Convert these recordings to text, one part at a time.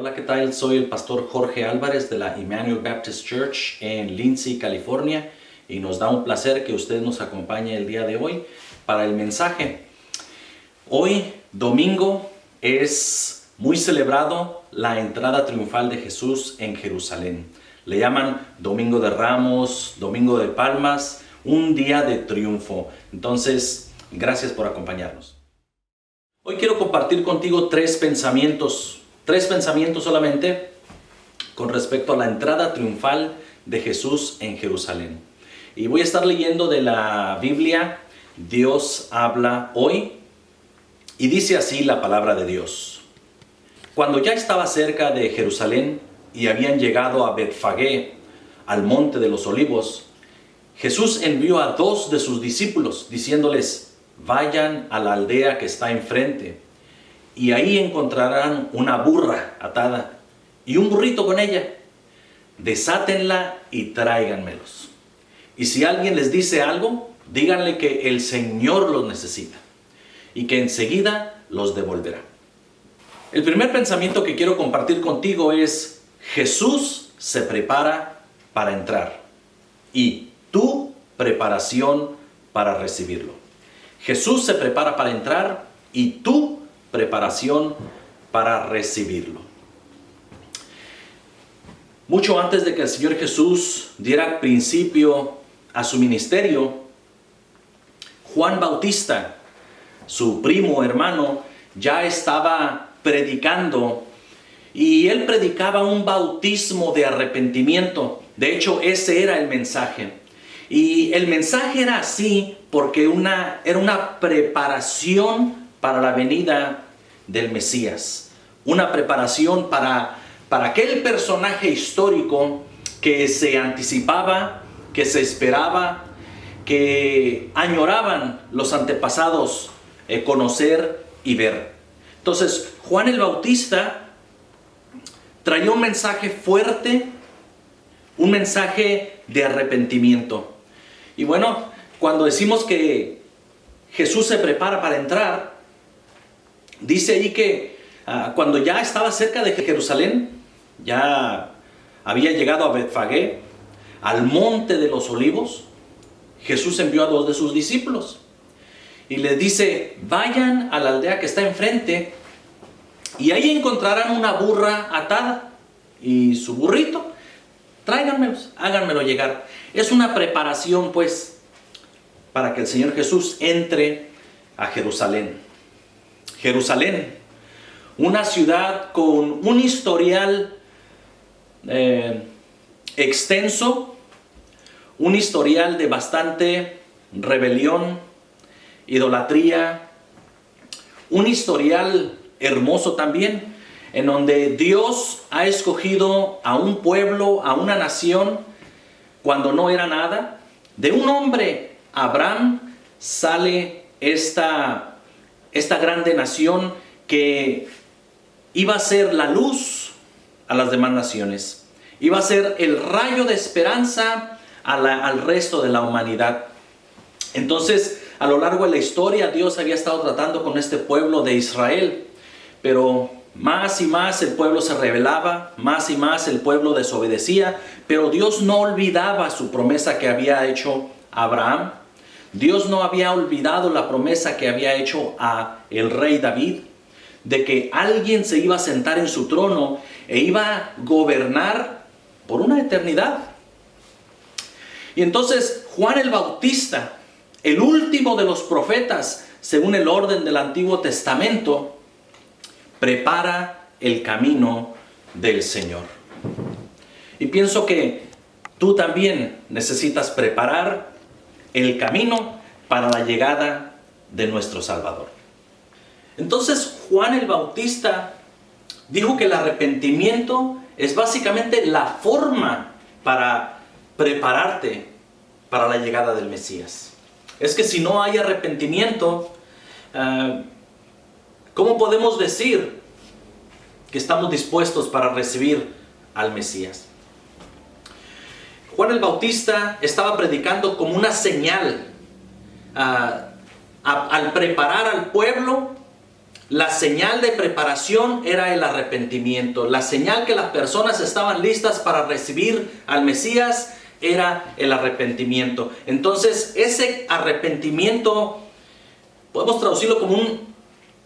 Hola, ¿qué tal? Soy el pastor Jorge Álvarez de la Emmanuel Baptist Church en Lindsay, California, y nos da un placer que usted nos acompañe el día de hoy para el mensaje. Hoy, domingo, es muy celebrado la entrada triunfal de Jesús en Jerusalén. Le llaman Domingo de Ramos, Domingo de Palmas, un día de triunfo. Entonces, gracias por acompañarnos. Hoy quiero compartir contigo tres pensamientos solamente con respecto a la entrada triunfal de Jesús en Jerusalén. Y voy a estar leyendo de la Biblia, Dios habla hoy, y dice así la palabra de Dios. Cuando ya estaba cerca de Jerusalén y habían llegado a Betfagé, al monte de los olivos, Jesús envió a 2 de sus discípulos, diciéndoles: vayan a la aldea que está enfrente, y ahí encontrarán una burra atada y un burrito con ella. Desátenla y tráiganmelos. Y si alguien les dice algo, díganle que el Señor los necesita y que enseguida los devolverá. El primer pensamiento que quiero compartir contigo es: Jesús se prepara para entrar y tu preparación para recibirlo. Jesús se prepara para entrar y tu preparación para recibirlo. Mucho antes de que el Señor Jesús diera principio a su ministerio, Juan Bautista, su primo hermano, ya estaba predicando, y él predicaba un bautismo de arrepentimiento. De hecho, ese era el mensaje. Y el mensaje era así porque era una preparación para la venida del Mesías. Una preparación para aquel personaje histórico que se anticipaba, que se esperaba, que añoraban los antepasados conocer y ver. Entonces, Juan el Bautista traía un mensaje fuerte, un mensaje de arrepentimiento. Y bueno, cuando decimos que Jesús se prepara para entrar, dice ahí que cuando ya estaba cerca de Jerusalén, ya había llegado a Betfagé, al monte de los olivos, Jesús envió a 2 de sus discípulos y les dice: vayan a la aldea que está enfrente y ahí encontrarán una burra atada y su burrito. Tráiganmelos, háganmelo llegar. Es una preparación, pues, para que el Señor Jesús entre a Jerusalén. Jerusalén, una ciudad con un historial extenso, un historial de bastante rebelión, idolatría, un historial hermoso también, en donde Dios ha escogido a un pueblo, a una nación, cuando no era nada. De un hombre, Abraham, sale esta grande nación que iba a ser la luz a las demás naciones. Iba a ser el rayo de esperanza al resto de la humanidad. Entonces, a lo largo de la historia, Dios había estado tratando con este pueblo de Israel, pero más y más el pueblo se rebelaba, más y más el pueblo desobedecía, pero Dios no olvidaba su promesa que había hecho a Abraham. Dios no había olvidado la promesa que había hecho a el rey David, de que alguien se iba a sentar en su trono e iba a gobernar por una eternidad. Y entonces Juan el Bautista, el último de los profetas, según el orden del Antiguo Testamento, prepara el camino del Señor. Y pienso que tú también necesitas preparar el camino para la llegada de nuestro Salvador. Entonces Juan el Bautista dijo que el arrepentimiento es básicamente la forma para prepararte para la llegada del Mesías. Es que si no hay arrepentimiento, ¿cómo podemos decir que estamos dispuestos para recibir al Mesías? Juan el Bautista estaba predicando como una señal al preparar al pueblo La señal de preparación era el arrepentimiento. La señal que las personas estaban listas para recibir al Mesías era el arrepentimiento. Entonces, ese arrepentimiento podemos traducirlo como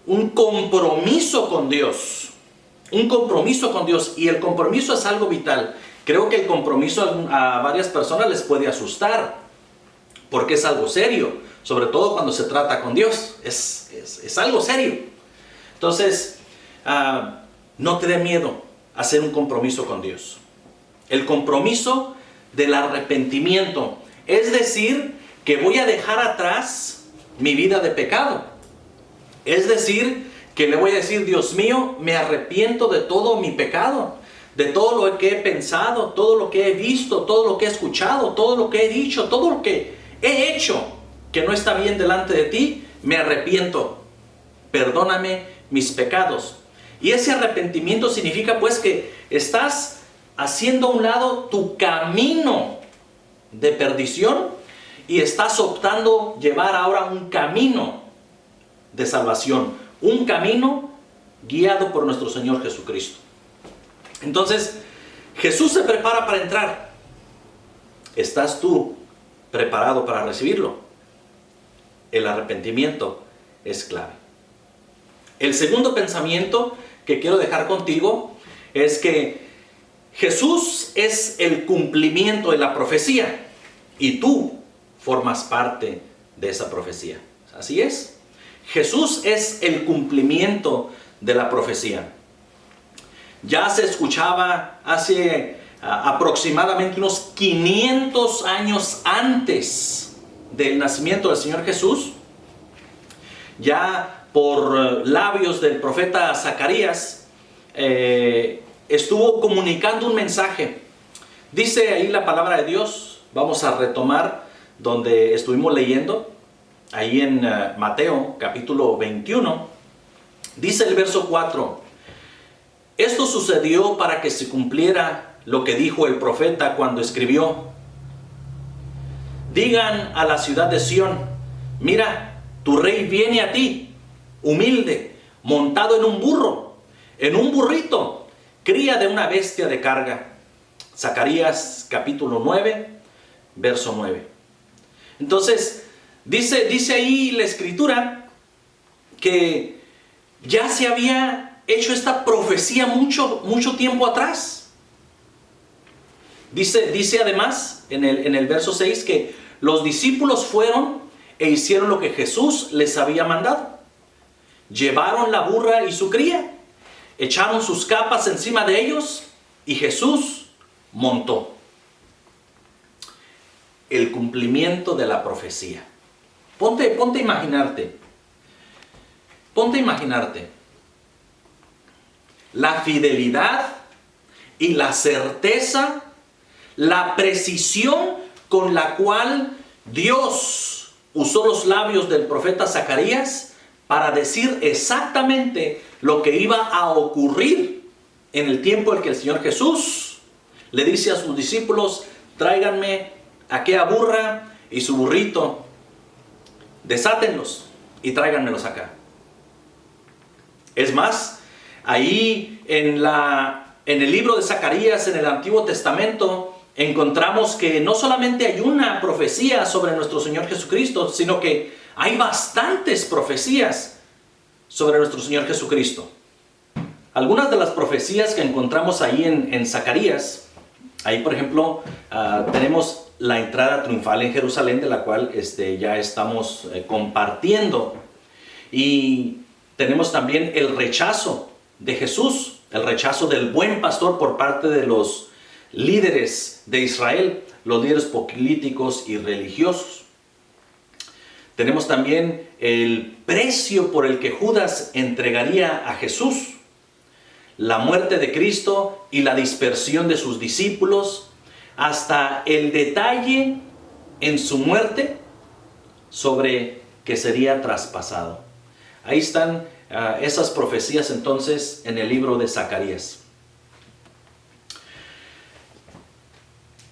un compromiso con Dios. Un compromiso con Dios. Y el compromiso es algo vital. Creo que el compromiso a varias personas les puede asustar, porque es algo serio, sobre todo cuando se trata con Dios. Es algo serio. Entonces, no te dé miedo a hacer un compromiso con Dios. El compromiso del arrepentimiento, es decir, que voy a dejar atrás mi vida de pecado. Es decir, que le voy a decir: Dios mío, me arrepiento de todo mi pecado, de todo lo que he pensado, todo lo que he visto, todo lo que he escuchado, todo lo que he dicho, todo lo que he hecho que no está bien delante de ti. Me arrepiento, perdóname mis pecados. Y ese arrepentimiento significa pues que estás haciendo a un lado tu camino de perdición y estás optando llevar ahora un camino de salvación, un camino guiado por nuestro Señor Jesucristo. Entonces, Jesús se prepara para entrar. ¿Estás tú preparado para recibirlo? El arrepentimiento es clave. El segundo pensamiento que quiero dejar contigo es que Jesús es el cumplimiento de la profecía y tú formas parte de esa profecía. Así es. Jesús es el cumplimiento de la profecía. Ya se escuchaba hace aproximadamente unos 500 años antes del nacimiento del Señor Jesús, ya por labios del profeta Zacarías, estuvo comunicando un mensaje. Dice ahí la palabra de Dios, vamos a retomar donde estuvimos leyendo, ahí en Mateo capítulo 21, dice el verso 4, esto sucedió para que se cumpliera lo que dijo el profeta cuando escribió, digan a la ciudad de Sión, mira, tu rey viene a ti, humilde, montado en un burro, en un burrito, cría de una bestia de carga. Zacarías capítulo 9, verso 9. Entonces, dice ahí la escritura que ya se había hecho esta profecía mucho tiempo atrás. Dice además en el verso 6 que los discípulos fueron e hicieron lo que Jesús les había mandado. Llevaron la burra y su cría, echaron sus capas encima de ellos y Jesús montó. El cumplimiento de la profecía. Ponte a imaginarte. Ponte a imaginarte la fidelidad y la certeza, la precisión con la cual Dios usó los labios del profeta Zacarías para decir exactamente lo que iba a ocurrir en el tiempo en que el Señor Jesús le dice a sus discípulos, tráiganme aquella burra y su burrito, desátenlos y tráiganmelos acá. Es más, ahí en el libro de Zacarías, en el Antiguo Testamento, encontramos que no solamente hay una profecía sobre nuestro Señor Jesucristo, sino que hay bastantes profecías sobre nuestro Señor Jesucristo. Algunas de las profecías que encontramos ahí en Zacarías, ahí por ejemplo tenemos la entrada triunfal en Jerusalén, de la cual ya estamos compartiendo. Y tenemos también el rechazo de Jesús, el rechazo del buen pastor por parte de los líderes de Israel, los líderes políticos y religiosos. Tenemos también el precio por el que Judas entregaría a Jesús, la muerte de Cristo y la dispersión de sus discípulos, hasta el detalle en su muerte sobre que sería traspasado. Ahí están esas profecías entonces en el libro de Zacarías.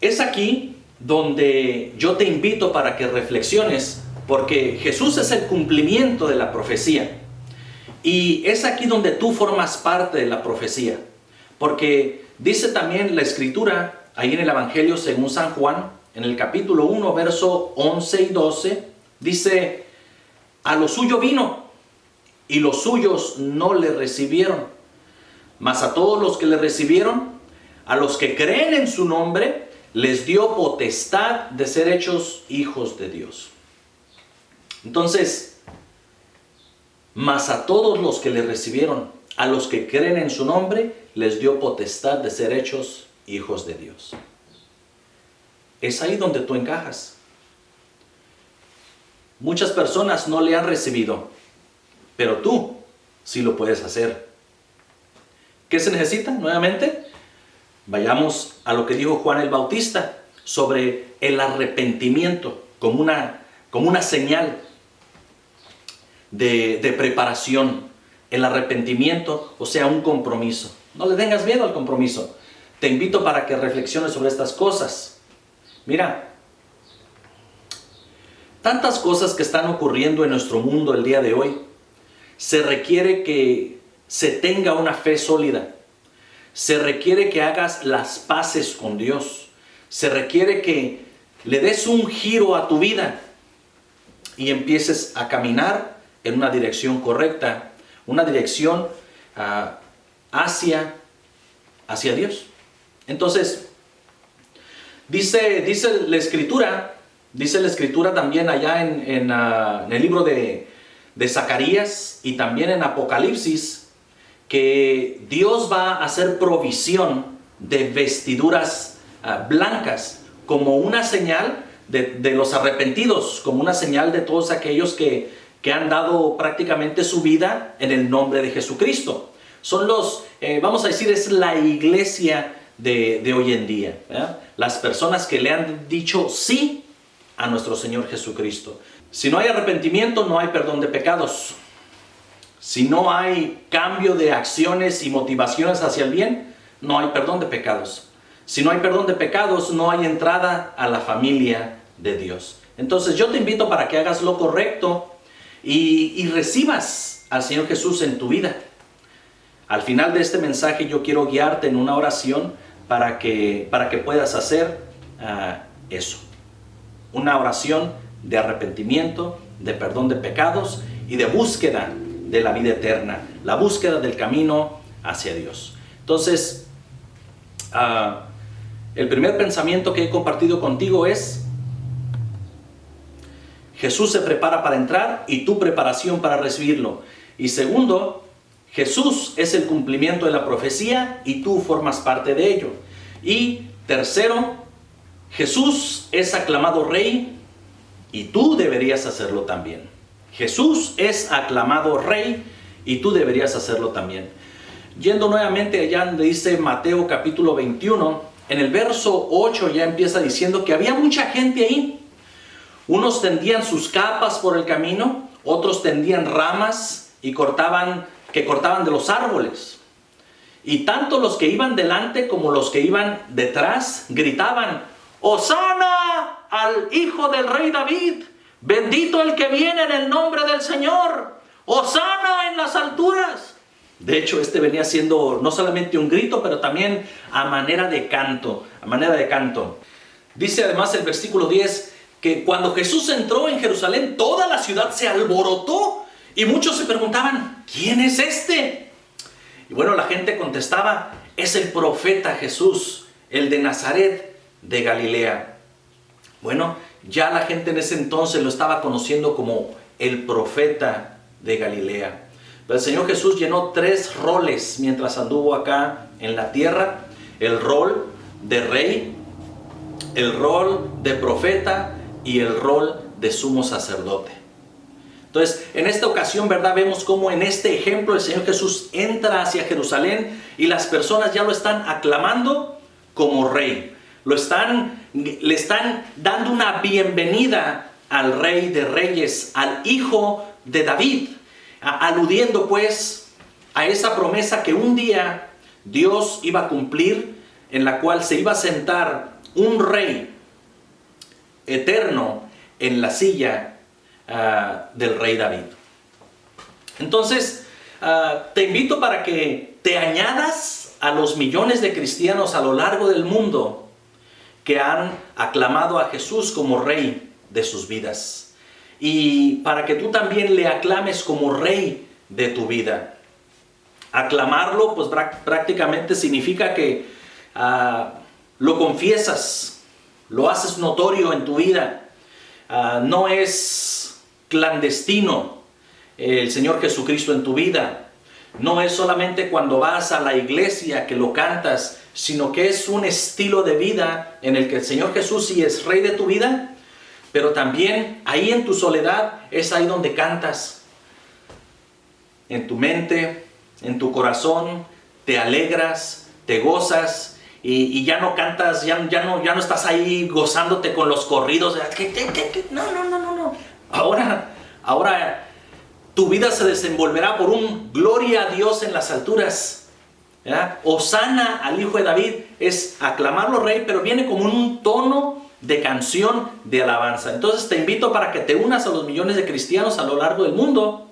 Es aquí donde yo te invito para que reflexiones, porque Jesús es el cumplimiento de la profecía. Y es aquí donde tú formas parte de la profecía. Porque dice también la Escritura, ahí en el Evangelio según San Juan, en el capítulo 1, verso 11 y 12, dice: a lo suyo vino, y los suyos no le recibieron. Mas a todos los que le recibieron, a los que creen en su nombre, les dio potestad de ser hechos hijos de Dios. Entonces, mas a todos los que le recibieron, a los que creen en su nombre, les dio potestad de ser hechos hijos de Dios. Es ahí donde tú encajas. Muchas personas no le han recibido, pero tú sí lo puedes hacer. ¿Qué se necesita? Nuevamente, vayamos a lo que dijo Juan el Bautista sobre el arrepentimiento como una señal de preparación. El arrepentimiento, o sea, un compromiso. No le tengas miedo al compromiso. Te invito para que reflexiones sobre estas cosas. Mira, tantas cosas que están ocurriendo en nuestro mundo el día de hoy. Se requiere que se tenga una fe sólida. Se requiere que hagas las paces con Dios. Se requiere que le des un giro a tu vida y empieces a caminar en una dirección correcta, una dirección hacia Dios. Entonces, dice la Escritura también allá en el libro de Zacarías y también en Apocalipsis, que Dios va a hacer provisión de vestiduras blancas como una señal de los arrepentidos, como una señal de todos aquellos que han dado prácticamente su vida en el nombre de Jesucristo. Son vamos a decir, es la iglesia de hoy en día, ¿verdad? Las personas que le han dicho sí a nuestro Señor Jesucristo. Si no hay arrepentimiento, no hay perdón de pecados. Si no hay cambio de acciones y motivaciones hacia el bien, no hay perdón de pecados. Si no hay perdón de pecados, no hay entrada a la familia de Dios. Entonces yo te invito para que hagas lo correcto y recibas al Señor Jesús en tu vida. Al final de este mensaje yo quiero guiarte en una oración para que puedas hacer eso. Una oración de arrepentimiento, de perdón de pecados y de búsqueda de la vida eterna, la búsqueda del camino hacia Dios. Entonces, el primer pensamiento que he compartido contigo es: Jesús se prepara para entrar y tu preparación para recibirlo. Y segundo, Jesús es el cumplimiento de la profecía y tú formas parte de ello. Y tercero, Jesús es aclamado Rey y tú deberías hacerlo también. Jesús es aclamado Rey y tú deberías hacerlo también. Yendo nuevamente allá donde dice Mateo capítulo 21, en el verso 8 ya empieza diciendo que había mucha gente ahí. Unos tendían sus capas por el camino, otros tendían ramas que cortaban de los árboles. Y tanto los que iban delante como los que iban detrás gritaban: ¡Hosana al Hijo del Rey David! ¡Bendito el que viene en el nombre del Señor! ¡Hosana en las alturas! De hecho, venía siendo no solamente un grito, pero también a manera de canto. Dice además el versículo 10 que cuando Jesús entró en Jerusalén, toda la ciudad se alborotó y muchos se preguntaban: ¿quién es este? Y bueno, la gente contestaba: es el profeta Jesús, el de Nazaret de Galilea. Bueno, ya la gente en ese entonces lo estaba conociendo como el profeta de Galilea. Pero el Señor Jesús llenó 3 roles mientras anduvo acá en la tierra: el rol de rey, el rol de profeta y el rol de sumo sacerdote. Entonces, en esta ocasión, ¿verdad? Vemos cómo en este ejemplo el Señor Jesús entra hacia Jerusalén y las personas ya lo están aclamando como rey. Le están dando una bienvenida al Rey de Reyes, al Hijo de David, aludiendo pues a esa promesa que un día Dios iba a cumplir, en la cual se iba a sentar un rey eterno en la silla del rey David. Entonces, Te invito para que te añadas a los millones de cristianos a lo largo del mundo que han aclamado a Jesús como Rey de sus vidas. Y para que tú también le aclames como Rey de tu vida. Aclamarlo, pues prácticamente significa que lo confiesas, lo haces notorio en tu vida. No es clandestino el Señor Jesucristo en tu vida. No es solamente cuando vas a la iglesia que lo cantas, sino que es un estilo de vida en el que el Señor Jesús sí es Rey de tu vida, pero también ahí en tu soledad es ahí donde cantas. En tu mente, en tu corazón, te alegras, te gozas y ya no cantas, ya no estás ahí gozándote con los corridos. No. Ahora tu vida se desenvolverá por un gloria a Dios en las alturas. Hosana al Hijo de David es aclamarlo Rey, pero viene como un tono de canción de alabanza. Entonces te invito para que te unas a los millones de cristianos a lo largo del mundo,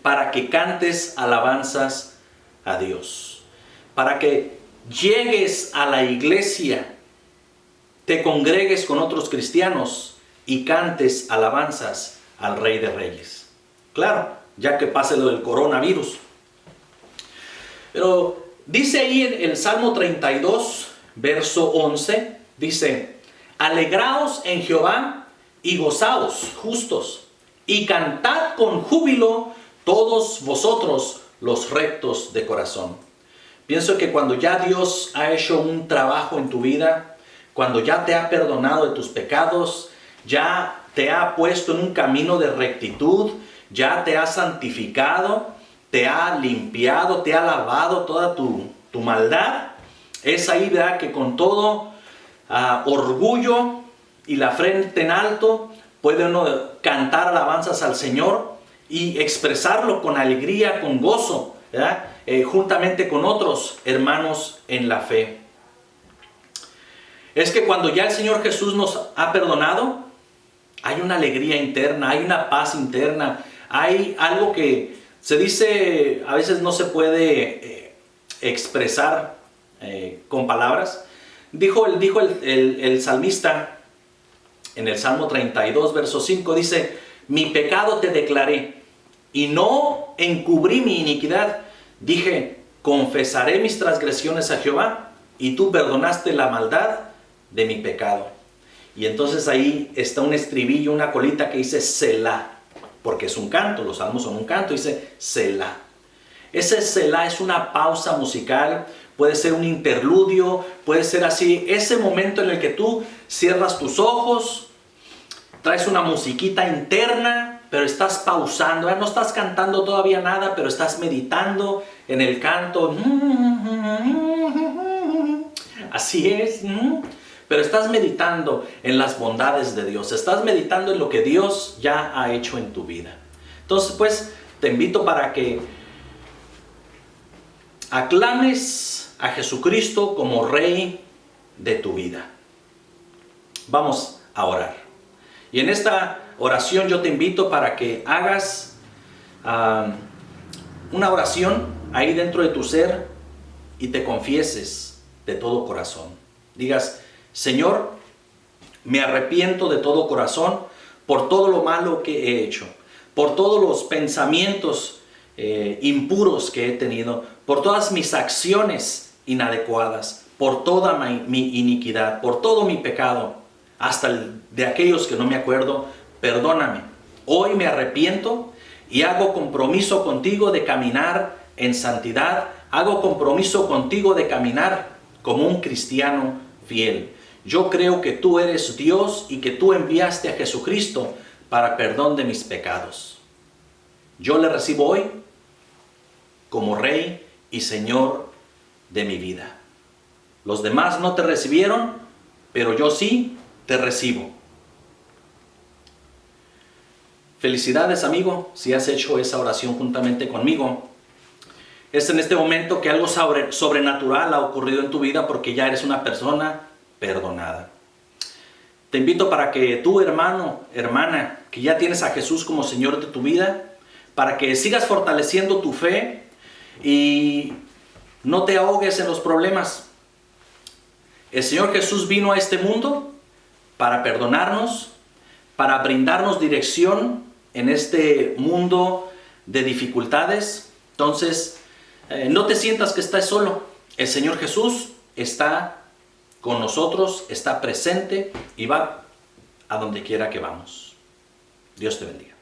para que cantes alabanzas a Dios, para que llegues a la iglesia, te congregues con otros cristianos y cantes alabanzas al Rey de Reyes. Claro, ya que pase lo del coronavirus. Pero dice ahí en el Salmo 32, verso 11, dice: alegraos en Jehová y gozaos justos, y cantad con júbilo todos vosotros los rectos de corazón. Pienso que cuando ya Dios ha hecho un trabajo en tu vida, cuando ya te ha perdonado de tus pecados, ya te ha puesto en un camino de rectitud, ya te ha santificado, te ha limpiado, te ha lavado toda tu maldad, es ahí, ¿verdad?, que con todo orgullo y la frente en alto puede uno cantar alabanzas al Señor y expresarlo con alegría, con gozo, ¿verdad?, juntamente con otros hermanos en la fe. Es que cuando ya el Señor Jesús nos ha perdonado, hay una alegría interna, hay una paz interna, hay algo que se dice, a veces no se puede expresar con palabras. Dijo el salmista en el Salmo 32, verso 5, dice: mi pecado te declaré y no encubrí mi iniquidad. Dije: confesaré mis transgresiones a Jehová, y tú perdonaste la maldad de mi pecado. Y entonces ahí está un estribillo, una colita que dice Selah, porque es un canto, los salmos son un canto, dice Selah. Ese Selah es una pausa musical, puede ser un interludio, puede ser así, ese momento en el que tú cierras tus ojos, traes una musiquita interna, pero estás pausando, no estás cantando todavía nada, pero estás meditando en el canto. Así es. Pero estás meditando en las bondades de Dios, estás meditando en lo que Dios ya ha hecho en tu vida. Entonces, pues, te invito para que aclames a Jesucristo como Rey de tu vida. Vamos a orar. Y en esta oración yo te invito para que hagas una oración ahí dentro de tu ser y te confieses de todo corazón. Digas: Señor, me arrepiento de todo corazón por todo lo malo que he hecho, por todos los pensamientos impuros que he tenido, por todas mis acciones inadecuadas, por toda mi iniquidad, por todo mi pecado, hasta de aquellos que no me acuerdo. Perdóname. Hoy me arrepiento y hago compromiso contigo de caminar en santidad, hago compromiso contigo de caminar como un cristiano fiel. Yo creo que tú eres Dios y que tú enviaste a Jesucristo para perdón de mis pecados. Yo le recibo hoy como Rey y Señor de mi vida. Los demás no te recibieron, pero yo sí te recibo. Felicidades, amigo, si has hecho esa oración juntamente conmigo. Es en este momento que algo sobrenatural ha ocurrido en tu vida, porque ya eres una persona perdonada. Te invito para que tú, hermano, hermana, que ya tienes a Jesús como Señor de tu vida, para que sigas fortaleciendo tu fe y no te ahogues en los problemas. El Señor Jesús vino a este mundo para perdonarnos, para brindarnos dirección en este mundo de dificultades. Entonces, no te sientas que estás solo. El Señor Jesús está con nosotros, está presente y va a donde quiera que vamos. Dios te bendiga.